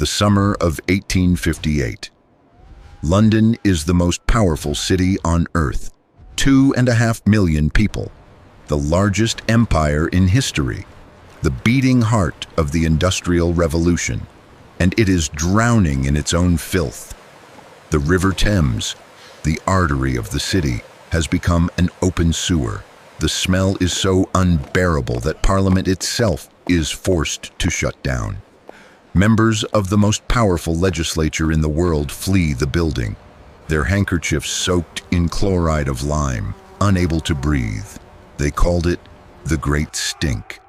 The summer of 1858. London is the most powerful city on Earth. 2.5 million people. The largest empire in history. The beating heart of the Industrial Revolution. And it is drowning in its own filth. The River Thames, the artery of the city, has become an open sewer. The smell is so unbearable that Parliament itself is forced to shut down. Members of the most powerful legislature in the world flee the building, their handkerchiefs soaked in chloride of lime, unable to breathe. They called it the Great Stink.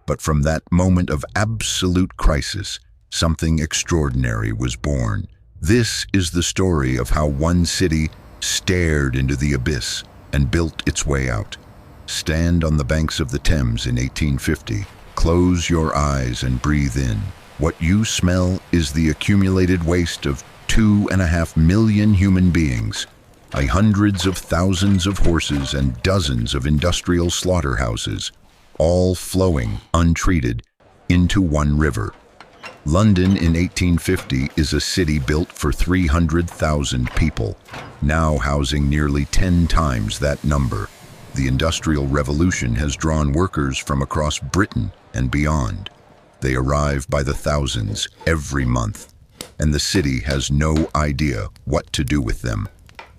But from that moment of absolute crisis, something extraordinary was born. This is the story of how one city stared into the abyss and built its way out. Stand on the banks of the Thames in 1850. Close your eyes and breathe in. What you smell is the accumulated waste of 2.5 million human beings, hundreds of thousands of horses and dozens of industrial slaughterhouses, all flowing, untreated, into one river. London in 1850 is a city built for 300,000 people, now housing nearly 10 times that number. The Industrial Revolution has drawn workers from across Britain and beyond. They arrive by the thousands every month, and the city has no idea what to do with them.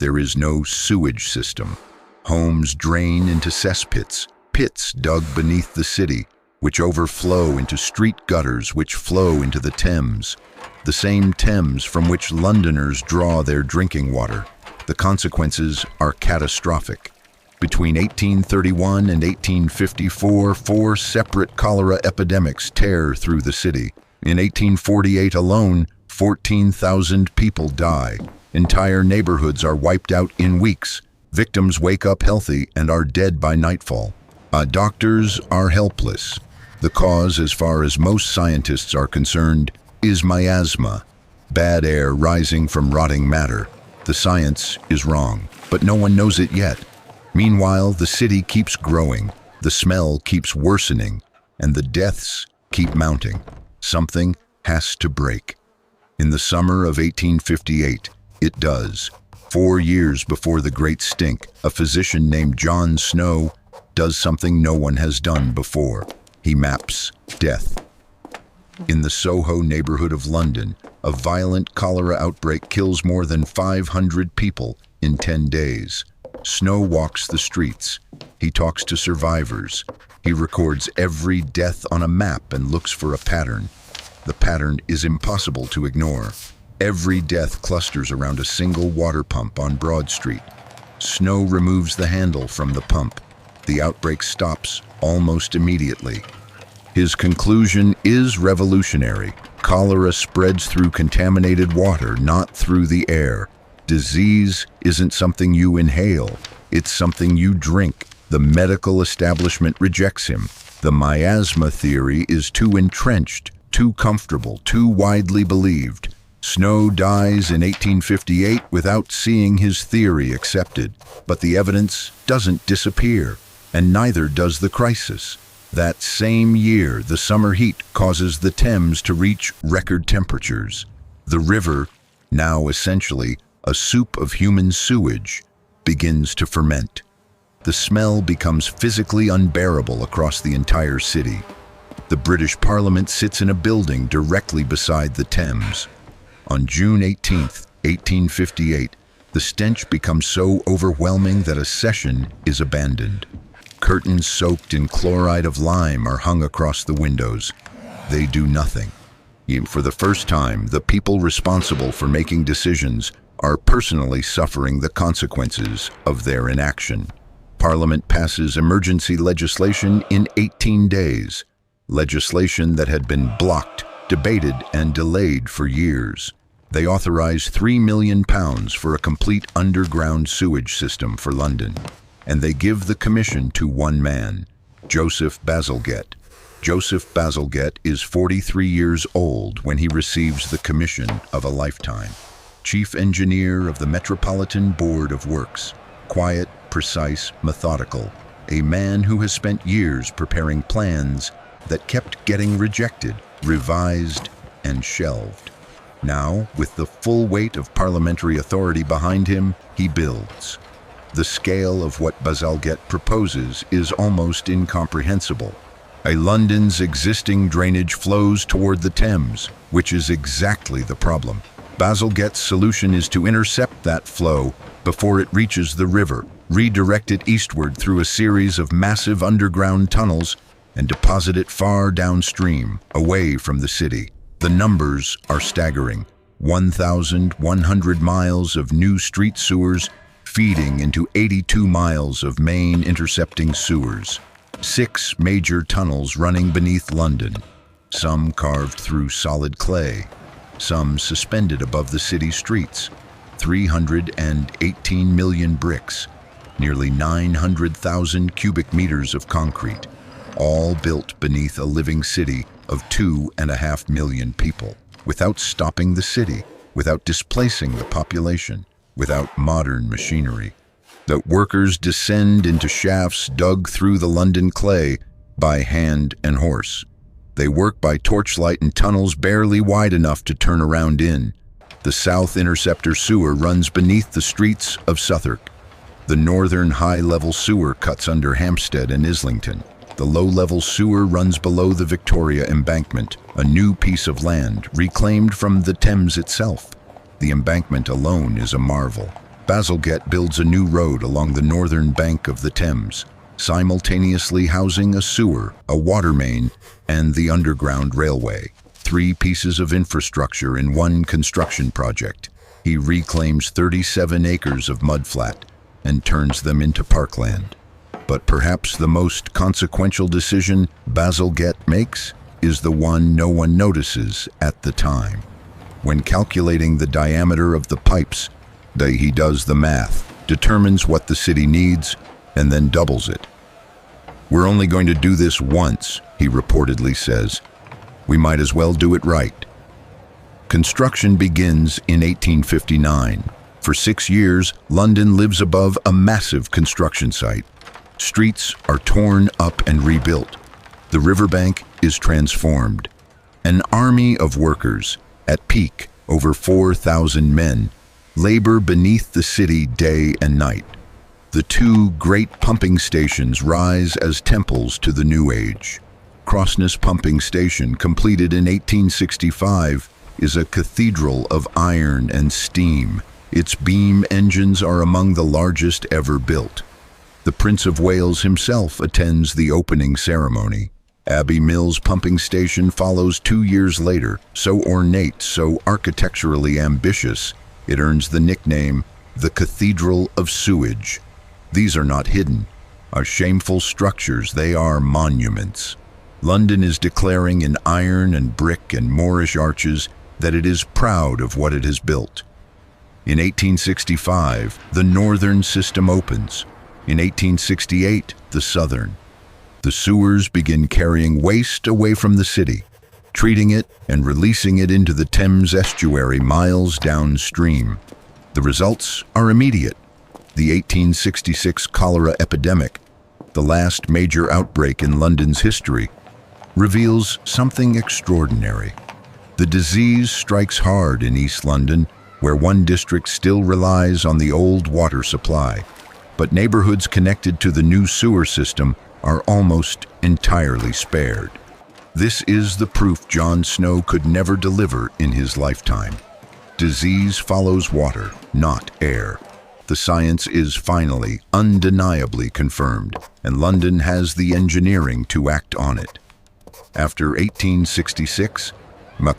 There is no sewage system. Homes drain into cesspits, pits dug beneath the city, which overflow into street gutters which flow into the Thames, the same Thames from which Londoners draw their drinking water. The consequences are catastrophic. Between 1831 and 1854, 4 separate cholera epidemics tear through the city. In 1848 alone, 14,000 people die. Entire neighborhoods are wiped out in weeks. Victims wake up healthy and are dead by nightfall. Doctors are helpless. The cause, as far as most scientists are concerned, is miasma, bad air rising from rotting matter. The science is wrong, but no one knows it yet. Meanwhile, the city keeps growing, the smell keeps worsening, and the deaths keep mounting. Something has to break. In the summer of 1858, it does. 4 years before the Great Stink, a physician named John Snow does something no one has done before. He maps death. In the Soho neighborhood of London, a violent cholera outbreak kills more than 500 people in 10 days. Snow walks the streets. He talks to survivors. He records every death on a map and looks for a pattern. The pattern is impossible to ignore. Every death clusters around a single water pump on Broad Street. Snow removes the handle from the pump. The outbreak stops almost immediately. His conclusion is revolutionary. Cholera spreads through contaminated water, not through the air. Disease isn't something you inhale, it's something you drink. The medical establishment rejects him. The miasma theory is too entrenched, too comfortable, too widely believed. Snow dies in 1858 without seeing his theory accepted. But the evidence doesn't disappear, and neither does the crisis. That same year, the summer heat causes the Thames to reach record temperatures. The river, now essentially a soup of human sewage, begins to ferment. The smell becomes physically unbearable across the entire city. The British Parliament sits in a building directly beside the Thames. On June 18, 1858, the stench becomes so overwhelming that a session is abandoned. Curtains soaked in chloride of lime are hung across the windows. They do nothing. For the first time, the people responsible for making decisions are personally suffering the consequences of their inaction. Parliament passes emergency legislation in 18 days, legislation that had been blocked, debated, and delayed for years. They authorize £3 million for a complete underground sewage system for London, and they give the commission to one man, Joseph Bazalgette. Joseph Bazalgette is 43 years old when he receives the commission of a lifetime. Chief engineer of the Metropolitan Board of Works, quiet, precise, methodical, a man who has spent years preparing plans that kept getting rejected, revised, and shelved. Now, with the full weight of parliamentary authority behind him, he builds. The scale of what Bazalgette proposes is almost incomprehensible. London's existing drainage flows toward the Thames, which is exactly the problem. Bazalgette's solution is to intercept that flow before it reaches the river, redirect it eastward through a series of massive underground tunnels, and deposit it far downstream, away from the city. The numbers are staggering. 1,100 miles of new street sewers feeding into 82 miles of main intercepting sewers. 6 major tunnels running beneath London, some carved through solid clay, some suspended above the city streets. 318 million bricks, nearly 900,000 cubic meters of concrete, all built beneath a living city of 2.5 million people, without stopping the city, without displacing the population, without modern machinery. The workers descend into shafts dug through the London clay by hand and horse. They work by torchlight in tunnels barely wide enough to turn around in. The South Interceptor sewer runs beneath the streets of Southwark. The northern high-level sewer cuts under Hampstead and Islington. The low-level sewer runs below the Victoria embankment, a new piece of land reclaimed from the Thames itself. The embankment alone is a marvel. Bazalgette builds a new road along the northern bank of the Thames, simultaneously housing a sewer, a water main, and the underground railway. 3 pieces of infrastructure in one construction project. He reclaims 37 acres of mudflat and turns them into parkland. But perhaps the most consequential decision Bazalgette makes is the one no one notices at the time. When calculating the diameter of the pipes, he does the math, determines what the city needs, and then doubles it. "We're only going to do this once," he reportedly says. "We might as well do it right." Construction begins in 1859. For 6 years, London lives above a massive construction site. Streets are torn up and rebuilt. The riverbank is transformed. An army of workers, at peak over 4,000 men, labor beneath the city day and night. The 2 great pumping stations rise as temples to the New Age. Crossness Pumping Station, completed in 1865, is a cathedral of iron and steam. Its beam engines are among the largest ever built. The Prince of Wales himself attends the opening ceremony. Abbey Mills Pumping Station follows 2 years later, so ornate, so architecturally ambitious, it earns the nickname the Cathedral of Sewage. These are not hidden, are shameful structures, they are monuments. London is declaring in iron and brick and Moorish arches that it is proud of what it has built. In 1865, the northern system opens. In 1868, the southern. The sewers begin carrying waste away from the city, treating it and releasing it into the Thames estuary miles downstream. The results are immediate. The 1866 cholera epidemic, the last major outbreak in London's history, reveals something extraordinary. The disease strikes hard in East London, where one district still relies on the old water supply, but neighborhoods connected to the new sewer system are almost entirely spared. This is the proof John Snow could never deliver in his lifetime. Disease follows water, not air. The science is finally, undeniably confirmed, and London has the engineering to act on it. After 1866,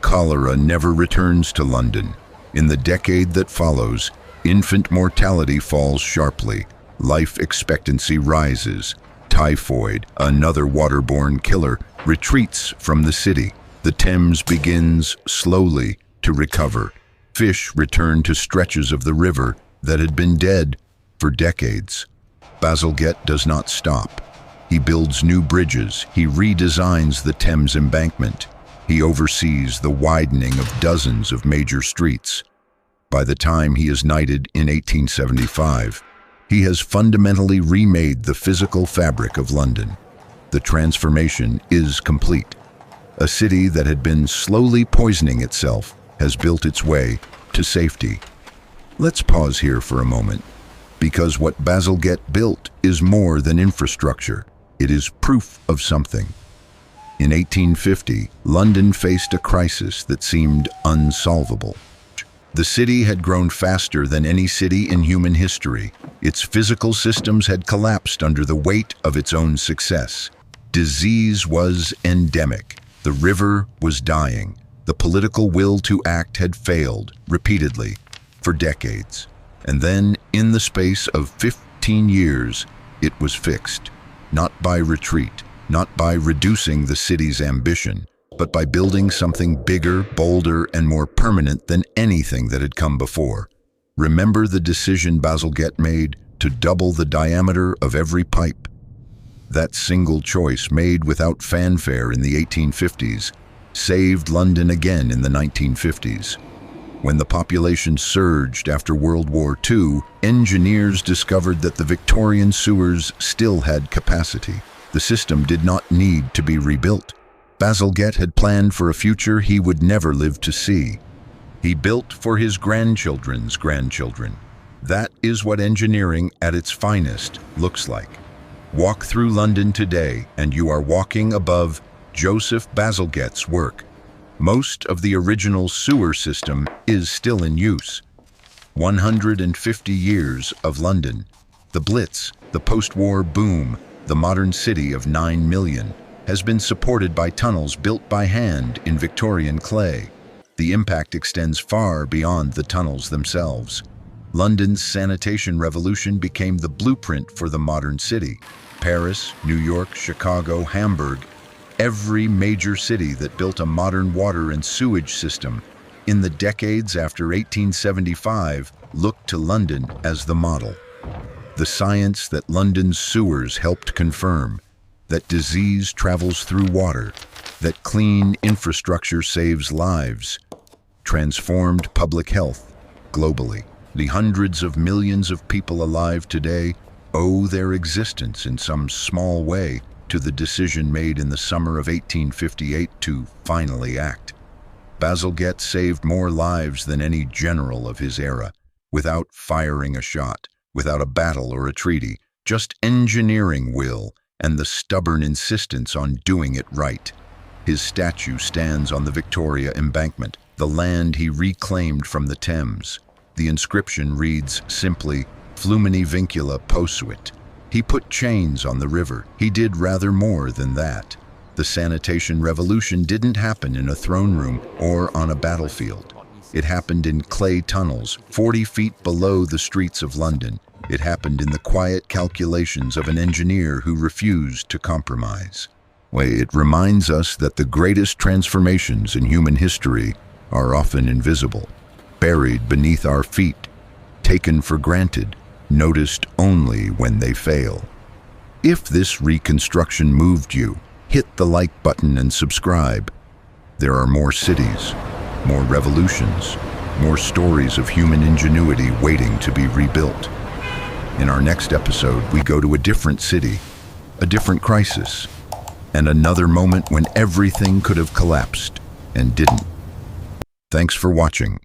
cholera never returns to London. In the decade that follows, infant mortality falls sharply, life expectancy rises. Typhoid, another waterborne killer, retreats from the city. The Thames begins slowly to recover. Fish return to stretches of the river that had been dead for decades. Bazalgette does not stop. He builds new bridges. He redesigns the Thames embankment. He oversees the widening of dozens of major streets. By the time he is knighted in 1875, he has fundamentally remade the physical fabric of London. The transformation is complete. A city that had been slowly poisoning itself has built its way to safety. Let's pause here for a moment, because what Bazalgette built is more than infrastructure. It is proof of something. In 1850, London faced a crisis that seemed unsolvable. The city had grown faster than any city in human history. Its physical systems had collapsed under the weight of its own success. Disease was endemic. The river was dying. The political will to act had failed, repeatedly, for decades. And then, in the space of 15 years, it was fixed. Not by retreat, not by reducing the city's ambition, but by building something bigger, bolder, and more permanent than anything that had come before. Remember the decision Bazalgette made to double the diameter of every pipe? That single choice, made without fanfare in the 1850s, saved London again in the 1950s. When the population surged after World War II, engineers discovered that the Victorian sewers still had capacity. The system did not need to be rebuilt. Bazalgette had planned for a future he would never live to see. He built for his grandchildren's grandchildren. That is what engineering at its finest looks like. Walk through London today, and you are walking above Joseph Bazalgette's work. Most of the original sewer system is still in use. 150 years of London. The Blitz, the post-war boom, the modern city of 9 million, has been supported by tunnels built by hand in Victorian clay. The impact extends far beyond the tunnels themselves. London's sanitation revolution became the blueprint for the modern city. Paris, New York, Chicago, Hamburg, every major city that built a modern water and sewage system in the decades after 1875 looked to London as the model. The science that London's sewers helped confirm, that disease travels through water, that clean infrastructure saves lives, transformed public health globally. The hundreds of millions of people alive today owe their existence in some small way to the decision made in the summer of 1858 to finally act. Bazalgette saved more lives than any general of his era, without firing a shot, without a battle or a treaty, just engineering will and the stubborn insistence on doing it right. His statue stands on the Victoria Embankment, the land he reclaimed from the Thames. The inscription reads simply, Flumini vincula posuit. He put chains on the river. He did rather more than that. The sanitation revolution didn't happen in a throne room or on a battlefield. It happened in clay tunnels 40 feet below the streets of London. It happened in the quiet calculations of an engineer who refused to compromise. It reminds us that the greatest transformations in human history are often invisible, buried beneath our feet, taken for granted, noticed only when they fail. If this reconstruction moved you, hit the like button and subscribe. There are more cities, more revolutions, more stories of human ingenuity waiting to be rebuilt. In our next episode, we go to a different city, a different crisis, and another moment when everything could have collapsed and didn't. Thanks for watching.